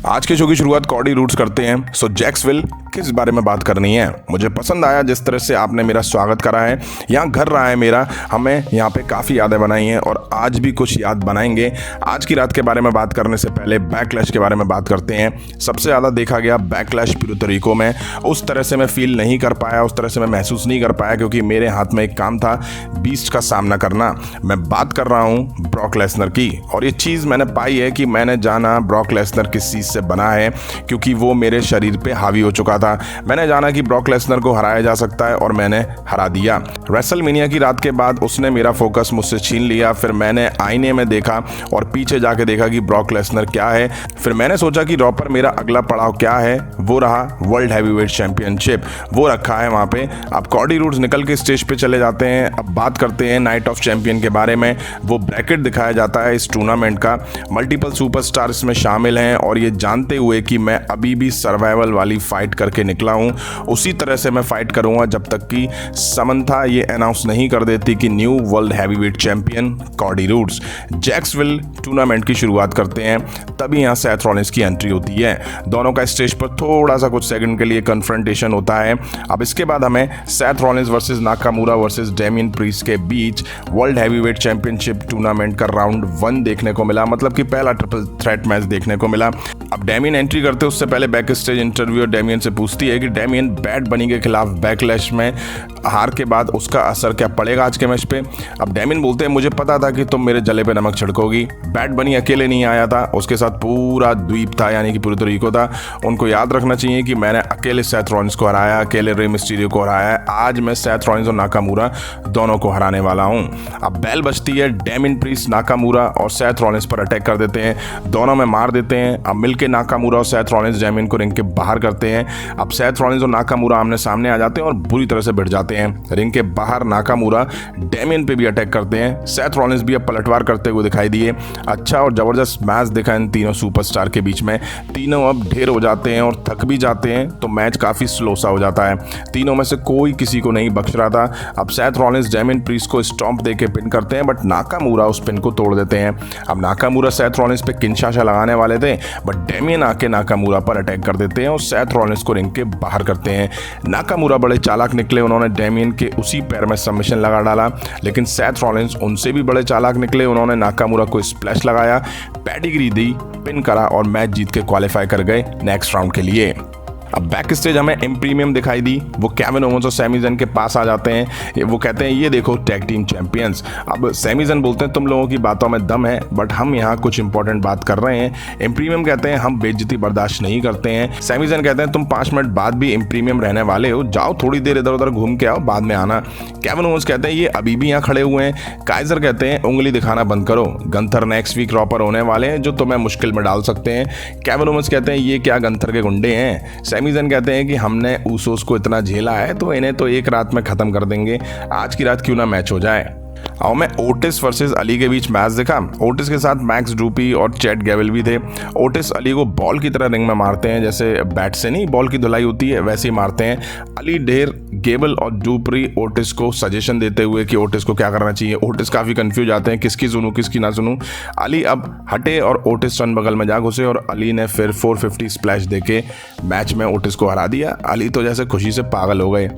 आज के शो की शुरुआत कॉडी रूट्स करते हैं। सो जैक्सविल किस बारे में बात करनी है। मुझे पसंद आया जिस तरह से आपने मेरा स्वागत करा है। यहाँ घर रहा है मेरा, हमें यहाँ पे काफ़ी यादें बनाई हैं और आज भी कुछ याद बनाएंगे। आज की रात के बारे में बात करने से पहले बैकलैश के बारे में बात करते हैं। सबसे ज़्यादा देखा गया बैकलैश पुर्तोरिको में। उस तरह से मैं फील नहीं कर पाया, उस तरह से मैं महसूस नहीं कर पाया क्योंकि मेरे हाथ में एक काम था, बीस्ट का सामना करना। मैं बात कर रहा हूँ ब्रॉक लेसनर की, और ये चीज़ मैंने पाई है कि मैंने जाना ब्रॉक लेसनर किस चीज़ से बना है, क्योंकि वो मेरे शरीर पे हावी हो चुका था। मैंने जाना कि ब्रॉक लेसनर को हराया जा सकता है और मैंने हरा दिया। रेसलमेनिया की रात के बाद उसने मेरा फोकस मुझसे छीन लिया। फिर मैंने आईने में देखा और पीछे जाके देखा कि ब्रॉक लेसनर क्या है। फिर मैंने सोचा कि रॉ पर मेरा अगला पड़ाव क्या है, वो रहा वर्ल्ड हैवीवेट चैंपियनशिप, वो रखा है वहाँ पे। अब कॉडी रूट्स निकल के स्टेज पे चले जाते हैं। अब बात करते हैं नाइट ऑफ चैंपियन के बारे में। वो ब्रैकेट दिखाया जाता है इस टूर्नामेंट का। मल्टीपल सुपरस्टार इसमें शामिल हैं और ये जानते हुए कि मैं अभी भी सर्वाइवल वाली फाइट करके निकला हूँ, उसी तरह से मैं फाइट करूँगा जब तक कि समंथा ये अनाउंस नहीं कर देती कि new world heavyweight champion Cody Rhodes. Jacksonville tournament की शुरुआत करते हैं, तभी यहाँ सेथ रॉलिंस की एंट्री होती है। दोनों का स्टेज पर थोड़ा सा कुछ सेकंड के लिए कन्फ्रंटेशन होता है। अब इसके बाद हमें Seth Rollins versus Nakamura versus Damien priest के बीच वर्ल्ड हैवीवेट चैंपियनशिप टूर्नामेंट का राउंड 1 देखने को मिला, मतलब कि पहला ट्रिपल थ्रेट मैच देखने को मिला। अब डेमियन एंट्री करते उससे पहले बैक स्टेज इंटरव्यू डेमियन से पूछती है कि डेमियन बैड बनी के खिलाफ बैकलैश में हार के बाद उसका असर क्या पड़ेगा आज के मैच पे। अब डेमियन बोलते हैं मुझे पता था कि तुम मेरे जले पे नमक छिड़कोगी। बैड बनी अकेले नहीं आया था, उसके साथ पूरा द्वीप था, यानी कि पुर्तोरिको था। उनको याद रखना चाहिए कि मैंने अकेले सेथ रॉलिंस को हराया, अकेले रे मिस्टीरियो को हराया है। आज मैं सेथ रॉलिंस और नाकामुरा दोनों को हराने वाला हूँ। अब बेल बजती है, डेमियन प्रीस्ट नाकामुरा और सेथ रॉलिंस पर अटैक कर देते हैं, दोनों में मार देते हैं। अब मिलके नाकामुरा और सेथ रॉलिंस डेमियन को रिंग के बाहर करते हैं। अब सेथ रॉलिंस और नाकामुरा आमने सामने आ जाते हैं और बुरी तरह से भिड़ जाते हैं। रिंग के बाहर नाकामुरा डेमियन पे भी अटैक करते हैं। सेथ रॉलिंस भी अब पलटवार करते हुए दिखाई दिए। अच्छा और जबरदस्त मैच दिखा इन तीनों सुपरस्टार के बीच में। तीनों अब ढेर हो जाते हैं और थक भी जाते हैं, तो मैच काफी स्लो सा हो जाता है। तीनों में से कोई किसी को नहीं बख्श रहा था। अब सेथ रॉलिंस डेमियन प्रीस्ट को स्टॉम्प देके पिन करते हैं, बट नाकामुरा उस पिन को तोड़ देते हैं। अब नाकामुरा सेथ रॉलिंस पे किंशाशा लगाने वाले थे, बट डेमियन आके नाकामुरा पर अटैक कर देते हैं और सेथ रॉलिंस को रिंग के बाहर करते हैं। नाकामुरा बड़े चालाक निकले, उन्होंने डेमियन के उसी पैर में सबमिशन लगा डाला, लेकिन सेथ रॉलिंस उनसे भी बड़े चालाक निकले, उन्होंने नाकामुरा को स्प्लैश लगाया, पेडिग्री दी, पिन करा और मैच जीत के क्वालिफाई कर गए नेक्स्ट राउंड के लिए। अब बैक स्टेज हमें इम्प्रीमियम दिखाई दी। वो केविन ओवेंस और सैमी ज़न के पास आ जाते हैं। वो कहते हैं ये देखो टैग टीम चैंपियंस। अब सैमी ज़न बोलते हैं तुम लोगों की बातों में दम है, बट हम यहाँ कुछ इंपॉर्टेंट बात कर रहे हैं। इम्प्रीमियम कहते हैं हम बेइज्जती बर्दाश्त नहीं करते हैं। सैमी ज़न कहते हैं तुम 5 मिनट बाद भी इम्प्रीमियम रहने वाले हो, जाओ थोड़ी देर इधर उधर घूम के आओ, बाद में आना। केविन ओवेंस कहते हैं ये अभी भी यहाँ खड़े हुए हैं। काइजर कहते हैं उंगली दिखाना बंद करो, गंथर नेक्स्ट वीक रॉ पर होने वाले हैं जो तुम्हें मुश्किल में डाल सकते हैं। केविन ओवेंस कहते हैं ये क्या गंथर के गुंडे हैं। सैमी ज़न कहते हैं कि हमने ऊसोस को इतना झेला है तो इन्हें तो एक रात में खत्म कर देंगे, आज की रात क्यों ना मैच हो जाए। और मैं ओटिस वर्सेस अली के बीच मैच देखा। ओटिस के साथ मैक्स ड्रूपी और चैट गैवेल भी थे। ओटिस अली को बॉल की तरह रिंग में मारते हैं, जैसे बैट से नहीं बॉल की धुलाई होती है वैसे ही मारते हैं। अली ढेर गेबल और ड्रूपरी ओटिस को सजेशन देते हुए कि ओटिस को क्या करना चाहिए। ओटिस काफ़ी कंफ्यूज आते हैं किसकी सुनूं किसकी ना सुनूं। अली अब हटे और ओटिस रन बगल में जा घुसे और अली ने फिर 450 स्प्लैश देके मैच में ओटिस को हरा दिया। अली तो जैसे खुशी से पागल हो गए।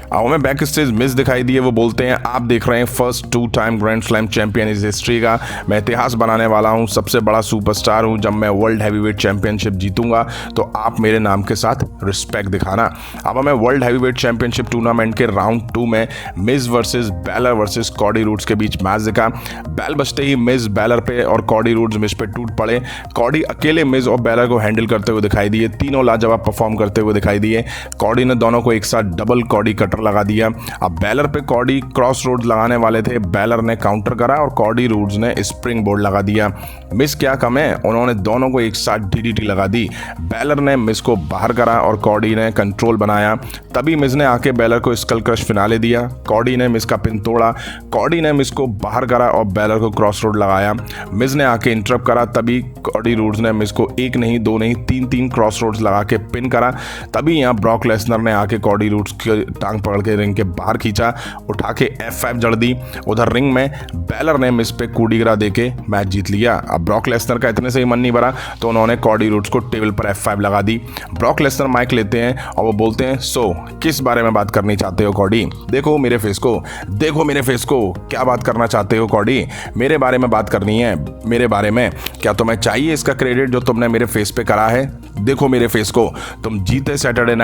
अब हमें बैक स्टेज मिस दिखाई दिए। वो बोलते हैं आप देख रहे हैं first 2 time grand slam champion इस हिस्ट्री का। मैं इतिहास बनाने वाला हूँ, सबसे बड़ा सुपरस्टार हूँ। जब मैं वर्ल्ड हैवीवेट चैंपियनशिप जीतूंगा तो आप मेरे नाम के साथ रिस्पेक्ट दिखाना। अब हमें वर्ल्ड हैवीवेट चैंपियनशिप टूर्नामेंट के राउंड 2 में Miz versus Baylor versus Cody Rhodes के बीच मैच दिखा। बैल बजते ही मिज बैलर पे और कॉडी रूट्स मिज पे टूट पड़े। कॉडी अकेले मिज और बैलर को हैंडल करते हुए दिखाई दिए। तीनों लाजवाब परफॉर्म करते हुए दिखाई दिए। कॉडी ने दोनों को एक साथ डबल कॉडी कटर लगा दिया। अब बैलर पे कॉडी क्रॉस रोड लगाने वाले थे, बैलर ने काउंटर करा और कॉडी रूट्स ने स्प्रिंग बोर्ड लगा दिया। मिस क्या कम है, उन्होंने दोनों को एक साथ डीडीटी लगा दी। बैलर ने मिस को बाहर करा और कॉडी ने कंट्रोल बनाया। तभी मिस ने आके बैलर को स्कल क्रश फिनाले दिया। कॉडी ने मिस का पिन तोड़ा। कॉडी ने मिस को बाहर करा और बैलर को क्रॉस रोड लगाया। मिस ने आके इंटरप्ट करा। तभी कॉडी रूट्स ने मिस को 1 नहीं 2 नहीं 3 क्रॉस रोड्स लगा के पिन करा। तभी यहाँ ब्रॉक लेसनर ने आके कॉडी रूट्स की टांग पकड़ के रिंग के बाहर खींचा, उठा के F5 जड़ दी। उधर रिंग में बैलर ने मिस पे कूडी गिरा देके मैच जीत लिया। अब ब्रॉक लेसनर का इतने से ही मन नहीं भरा तो उन्होंने कॉडी रोड्स को टेबल पर F5 लगा दी। ब्रॉक लेसनर माइक लेते हैं और वो बोलते हैं, सो किस बारे में बात करनी चाहते हो कॉडी? देखो मेरे फेस को, देखो मेरे फेस को, क्या बात करना चाहते हो कॉडी? मेरे बारे में बात करनी है, मेरे बारे में। क्या तुम्हें चाहिए इसका क्रेडिट जो तुमने मेरे फेस पे करा है? देखो मेरे फेस को, तुम जीते सैटरडे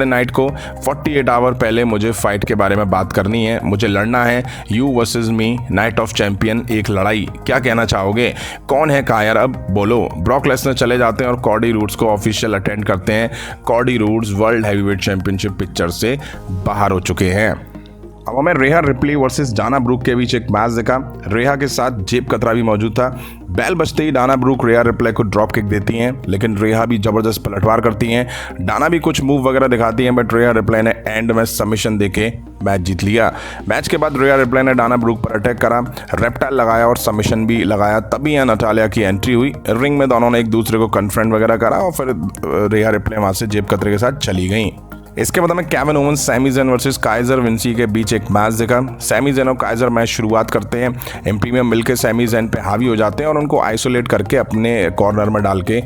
नाइट को 48 आवर पहले मुझे फाइट के बारे में बात करनी है, मुझे लड़ना है, you versus me, night of champion, एक लड़ाई। क्या कहना चाहोगे? कौन है कायर? अब बोलो। ब्रॉक लेसनर चले जाते हैं और कॉडी रूड्स को ऑफिशियल अटेंड करते हैं। Cardi roads world heavyweight championship picture से बाहर हो चुके हैं। अब हमें रेहा रिप्ली वर्सेस डाना ब्रूक के बीच एक मैच देखा। रेहा के साथ जेब कतरा भी मौजूद था। बैल बजते ही डाना ब्रूक रेहा रिप्ले को ड्रॉप किक देती हैं, लेकिन रेहा भी जबरदस्त पलटवार करती हैं। डाना भी कुछ मूव वगैरह दिखाती हैं, बट रेहा रिप्ले ने एंड में सबमिशन देके मैच जीत लिया। मैच के बाद रेहा रिप्ले ने डाना ब्रूक पर अटैक करा, रेप्टाइल लगाया और सबमिशन भी लगाया। तभी यहाँ नटालिया की एंट्री हुई। रिंग में दोनों ने एक दूसरे को कन्फ्रंट वगैरह करा और फिर रेहा रिप्ले वहाँ से जेब कतरे के साथ चली गई। इसके बाद हमें Kevin Owens, Sami Zayn versus Kaiser Vinci के बीच एक मैच देखा। सैमी ज़ेन और काइजर मैच शुरुआत करते हैं। इम्प्रीमियम मिलकर सैमी ज़ेन पे हावी हो जाते हैं और उनको आइसोलेट करके अपने कॉर्नर में डाल के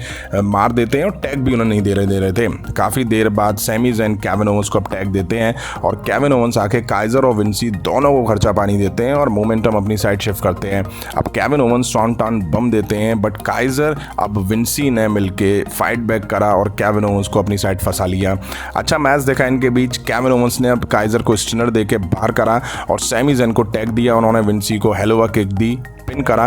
मार देते हैं और टैग भी उन्हें नहीं दे रहे थे। काफ़ी देर बाद सैमी ज़ेन केविन ओवेंस को अब टैग देते हैं और केविन ओवेंस आके काइजर और विंसी दोनों को खर्चा पानी देते हैं और मोमेंटम अपनी साइड शिफ्ट करते हैं। अब केविन ओवेंस स्टॉन्टन बम देते हैं, बट काइजर अब विंसी ने मिलके फाइट बैक करा और केविन ओवेंस को अपनी साइड फंसा लिया। अच्छा मैच देखा इनके बीच। केविन ओवेंस ने अब काइजर को स्टिनर देके बाहर करा और सैमी ज़ेन को टैग दिया। उन्होंने विंसी को हेलोवा किक दी, पिन करा,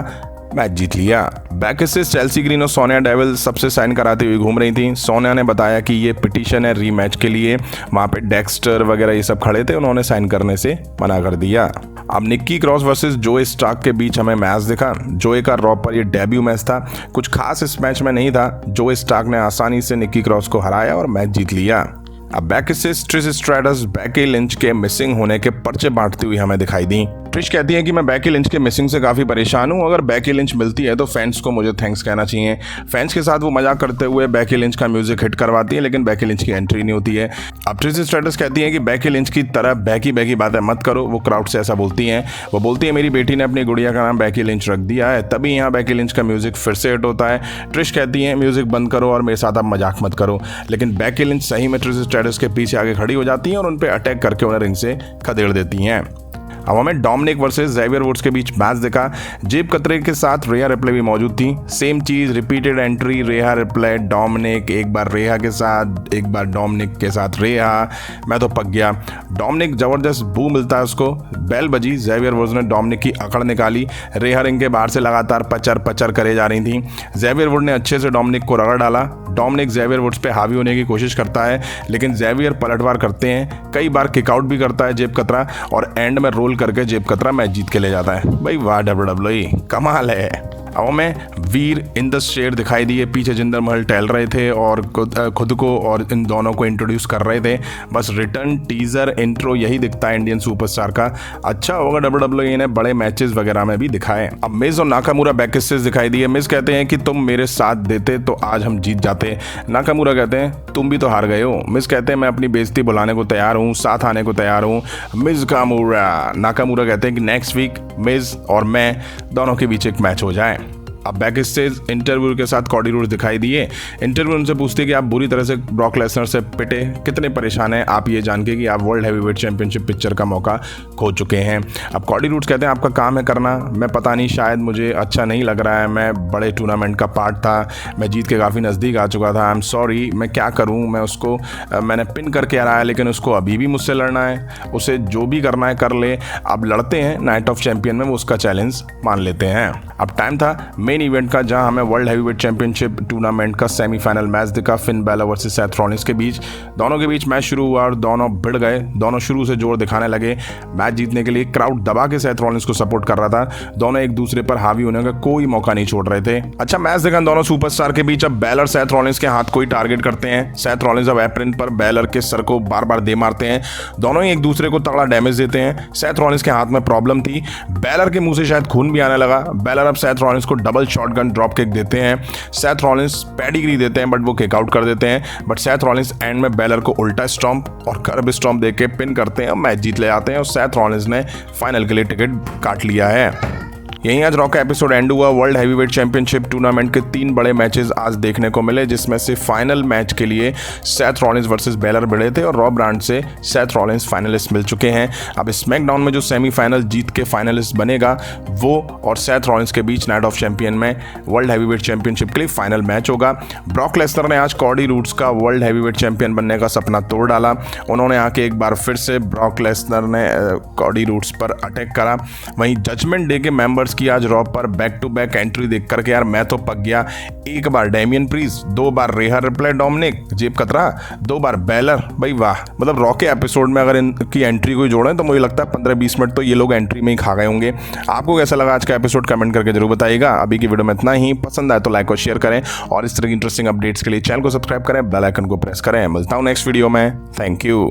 मैच जीत लिया। बैक से चेल्सी ग्रीन और सोनिया डेविल सबसे साइन कराती हुई घूम रही थी। सोनिया ने बताया कि ये पिटीशन है रीमैच के लिए। वहाँ पे डेक्स्टर वगैरह ये सब खड़े थे, उन्होंने साइन करने से मना कर दिया। अब निक्की क्रॉस वर्सेस जोए स्टार्क के बीच हमें मैच दिखा। जोए का रॉ पर ये डेब्यू मैच था। कुछ खास इस मैच में नहीं था। जोए स्टार्क ने आसानी से निक्की क्रॉस को हराया और मैच जीत लिया। अब बैक से ट्रिश स्ट्रैटस बेकी लिंच के मिसिंग होने के पर्चे बांटती हुई हमें दिखाई दी। ट्रिश कहती है कि मैं बेकी लिंच के मिसिंग से काफ़ी परेशान हूँ। अगर बेकी लिंच मिलती है तो फैंस को मुझे थैंक्स कहना चाहिए। फैंस के साथ वो मजाक करते हुए बेकी लिंच का म्यूजिक हिट करवाती है, लेकिन बेकी लिंच की एंट्री नहीं होती है। अब ट्रिश स्ट्रैटस कहती है कि बेकी लिंच की तरह बैकी बातें मत करो। वो क्राउड से ऐसा बोलती हैं। वो बोलती है मेरी बेटी ने अपनी गुड़िया का नाम बेकी लिंच रख दिया है। तभी यहाँ बेकी लिंच का म्यूजिक फिर से हिट होता है। ट्रिश कहती है म्यूजिक बंद करो और मेरे साथ आप मजाक मत करो, लेकिन बेकी लिंच सही में ट्रिश स्ट्रैटस के पीछे आगे खड़ी हो जाती हैं और उन पर अटैक करके उन्हें रिंग से खदेड़ देती हैं। अब हमें डोमिनिक वर्सेस ज़ेवियर वुड्स के बीच मैच देखा। जेब कतरे के साथ रेहा रिप्ले भी मौजूद थी। सेम चीज़, रिपीटेड एंट्री, रेहा रिप्ले डोमिनिक, एक बार रेहा के साथ, एक बार डोमिनिक के साथ रेहा। मैं तो पक गया। डोमिनिक जबरदस्त बू मिलता है उसको। बेल बजी, ज़ेवियर वुड्स ने डोमिनिक की अकड़ निकाली। रेहा रिंग के बाहर से लगातार पचर करे जा रही थी। ज़ेवियर वुड ने अच्छे से डोमिनिक को रगड़ डाला। डोमिनिक ज़ेवियर वुड्स पे हावी होने की कोशिश करता है, लेकिन ज़ेवियर पलटवार करते हैं। कई बार किकआउट भी करता है जेब कतरा और एंड में रोल करके जेब कतरा मैच जीत के ले जाता है। भाई वाह, WWE कमाल है। अब में वीर इन द शेड दिखाई दिए। पीछे जिंदर महल टहल रहे थे और खुद को और इन दोनों को इंट्रोड्यूस कर रहे थे। बस रिटर्न टीजर इंट्रो यही दिखता है इंडियन सुपरस्टार का। अच्छा होगा WWE ने बड़े मैचेस वगैरह में भी दिखाए। अब मिज और नाकामुरा बैकस्टेज दिखाई दिए। मिज कहते हैं कि तुम मेरे साथ देते तो आज हम जीत जाते। नाकामुरा कहते हैं तुम भी तो हार गए हो। मिज कहते हैं मैं अपनी बेइज्जती बुलाने को तैयार हूँ, साथ आने को तैयार हूँ। मिज कामुरा, नाकामुरा कहते हैं कि नेक्स्ट वीक मिज और मैं दोनों के बीच एक मैच हो जाए। अब बैक स्टेज इंटरव्यू के साथ कॉडी रूड्स दिखाई दिए। इंटरव्यू उनसे पूछते कि आप बुरी तरह से ब्रॉक लेसनर से पिटे, कितने परेशान हैं आप ये जान के कि आप वर्ल्ड हैवीवेट चैंपियनशिप पिक्चर का मौका खो चुके हैं। अब कॉडी रूड्स कहते हैं आपका काम है करना, मैं पता नहीं शायद मुझे अच्छा नहीं लग रहा है, मैं बड़े टूर्नामेंट का पार्ट था, मैं जीत के काफ़ी नज़दीक आ चुका था, आई एम सॉरी, मैं क्या करूँ, मैं उसको मैंने पिन करके हराया, लेकिन उसको अभी भी मुझसे लड़ना है, उसे जो भी करना है कर ले। अब लड़ते हैं नाइट ऑफ चैंपियन में, वो उसका चैलेंज मान लेते हैं। अब टाइम था मेन इवेंट का, जहां हमें वर्ल्ड हैवीवेट चैंपियनशिप टूर्नामेंट का सेमीफाइनल मैच दिखा। Finn Balor versus Seth Rollins के बीच। दोनों के बीच मैच शुरू हुआ और दोनों भिड़ गए। दोनों शुरू से जोर दिखाने लगे। मैच जीतने के लिए क्राउड दबा के सेथ रॉलिंस को सपोर्ट कर रहा था। दोनों एक दूसरे पर हावी होने का कोई मौका नहीं छोड़ रहे थे। अच्छा मैच देखा दोनों सुपरस्टार के बीच। अब बैलर सेथ रॉलिंस के हाथ को ही टारगेट करते हैं। सेथ रॉलिंस अब एप्रन पर बैलर के सर को बार बार दे मारते हैं। दोनों ही एक दूसरे को तगड़ा डैमेज देते हैं। सेथ रॉलिंस के हाथ में प्रॉब्लम थी, बैलर के मुंह से शायद खून भी आने लगा। बैलर अब सेथ रॉलिंस को double double shotgun drop kick देते हैं। सेथ रॉलिंस पेडिग्री देते हैं बट वो किक आउट कर देते हैं। बट सेथ रॉलिंस एंड में बेलर को उल्टा स्टॉम्प और कर्ब स्टॉम्प देके पिन करते हैं, मैच जीत ले जाते हैं और सेथ रॉलिंस ने फाइनल के लिए टिकट काट लिया है। यहीं आज रॉ का एपिसोड एंड हुआ। वर्ल्ड हैवीवेट चैंपियनशिप टूर्नामेंट के 3 बड़े मैचेस आज देखने को मिले, जिसमें से फाइनल मैच के लिए सेथ रॉलिंस वर्सेस बेलर भिड़े थे और रॉ ब्रांड से सेथ रॉलिंस फाइनलिस्ट मिल चुके हैं। अब स्मैकडाउन में जो सेमीफाइनल जीत के फाइनलिस्ट बनेगा वो और सेथ रॉलिंस के बीच नाइट ऑफ चैंपियन में वर्ल्ड हैवीवेट चैंपियनशिप के लिए फाइनल मैच होगा। ब्रॉक लेसनर ने आज कॉडी रूड्स का वर्ल्ड हैवीवेट चैंपियन बनने का सपना तोड़ डाला। उन्होंने आके एक बार फिर से ब्रॉक लेसनर ने कॉडी रूड्स पर अटैक करा। वहीं जजमेंट डे के मेंबर्स की आज रॉ पर बैक टू बैक एंट्री देख करके यार मैं तो पक गया। एक बार डेमियन प्रीस्ट, 2 बार रेहा रिप्ले डोमिनिक जेब कतरा, 2 बार बेलर। भाई वाह, मतलब रॉ के एपिसोड में अगर इनकी एंट्री कोई जोड़ें तो मुझे लगता है 15-20 मिनट तो ये लोग एंट्री में ही खा गए होंगे। आपको कैसा लगा आज का एपिसोड कमेंट करके जरूर बताइएगा। अभी की वीडियो में इतना ही। पसंद आए तो लाइक और शेयर करें और इस तरह की इंटरेस्टिंग अपडेट्स के लिए चैनल को सब्सक्राइब करें, बेल आइकन को प्रेस करें। मिलता हूं नेक्स्ट वीडियो में। Thank you.